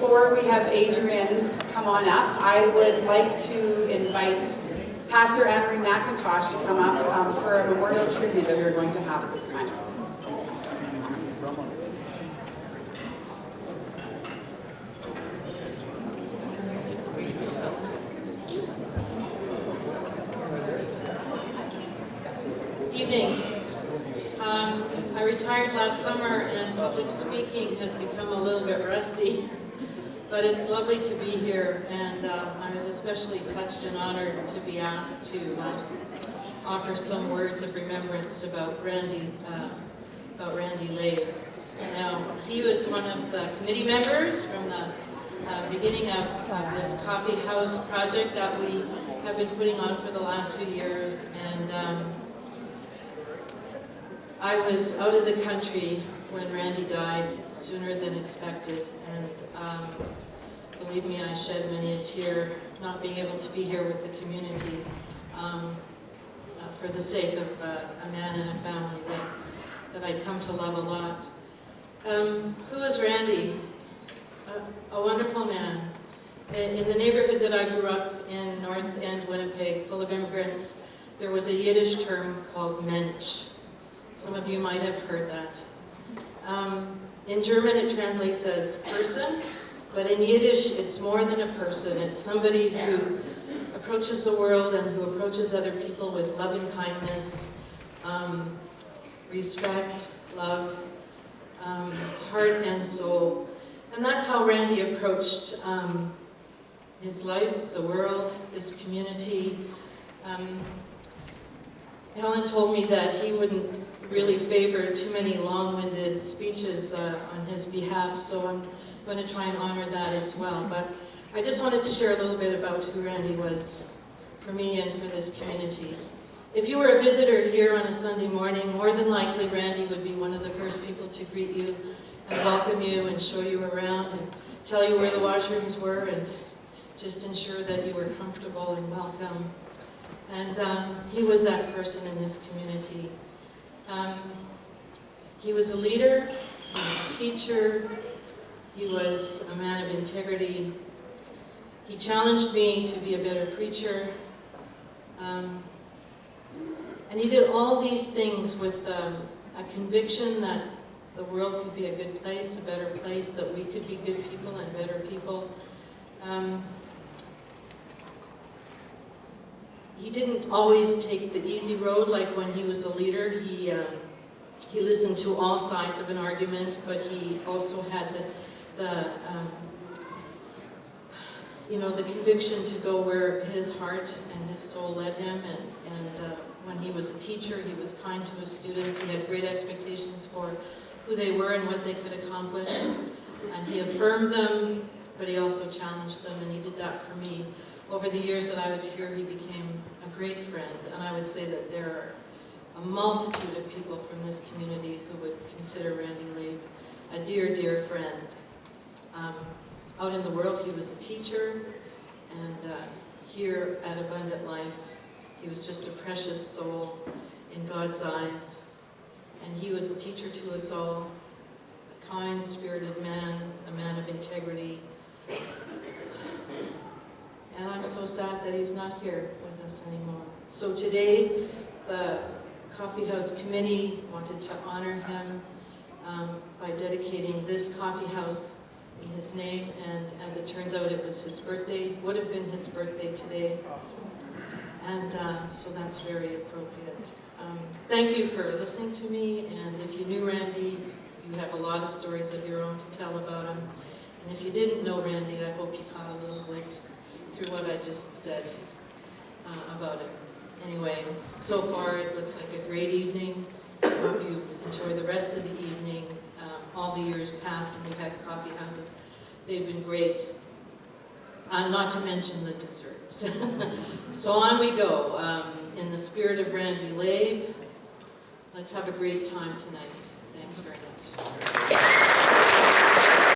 before we have Adrian come on up, I would like to invite Pastor Annemarie McIntosh to come up for a memorial tribute that we're going to have at this time. Evening. I retired last summer and public speaking has become a little bit rusty, but it's lovely to be here, and I was especially touched and honored to be asked to offer some words of remembrance about Randy Lave. Now, he was one of the committee members from the beginning of this coffee house project that we have been putting on for the last few years, and I was out of the country when Randy died, sooner than expected, and believe me, I shed many a tear not being able to be here with the community for the sake of a man and a family that I'd come to love a lot. Who is Randy? A wonderful man. In the neighborhood that I grew up in, North End, Winnipeg, full of immigrants, there was a Yiddish term called Mensch. Some of you might have heard that. In German it translates as person, but in Yiddish it's more than a person. It's somebody who approaches the world and who approaches other people with loving kindness, respect, love, heart and soul. And that's how Randy approached his life, the world, this community. Helen told me that he wouldn't really favor too many long-winded speeches on his behalf, so I'm going to try and honor that as well. But I just wanted to share a little bit about who Randy was for me and for this community. If you were a visitor here on a Sunday morning, more than likely Randy would be one of the first people to greet you and welcome you and show you around and tell you where the washrooms were and just ensure that you were comfortable and welcome. And he was that person in this community. He was a leader, he was a teacher, he was a man of integrity. He challenged me to be a better preacher. And he did all these things with a conviction that the world could be a good place, a better place, that we could be good people and better people. He didn't always take the easy road, like when he was a leader. He listened to all sides of an argument, but he also had the conviction to go where his heart and his soul led him. And when he was a teacher, he was kind to his students. He had great expectations for who they were and what they could accomplish. And he affirmed them, but he also challenged them, and he did that for me. Over the years that I was here, he became a great friend, and I would say that there are a multitude of people from this community who would consider Randy Lave a dear, dear friend. Out in the world, he was a teacher, and here at Abundant Life, he was just a precious soul in God's eyes, and he was a teacher to us all, a kind, spirited man, a man of integrity. And I'm so sad that he's not here with us anymore. So today, the Coffee House Committee wanted to honor him by dedicating this coffee house in his name. And as it turns out, it was his birthday, would have been his birthday today. And so that's very appropriate. Thank you for listening to me. And if you knew Randy, you have a lot of stories of your own to tell about him. And if you didn't know Randy, I hope you caught a little glimpse through what I just said about it. Anyway, so far it looks like a great evening. I hope you enjoy the rest of the evening. All the years past when we've had coffee houses, they've been great. Not to mention the desserts. So on we go. In the spirit of Randy Lave, let's have a great time tonight. Thanks very much.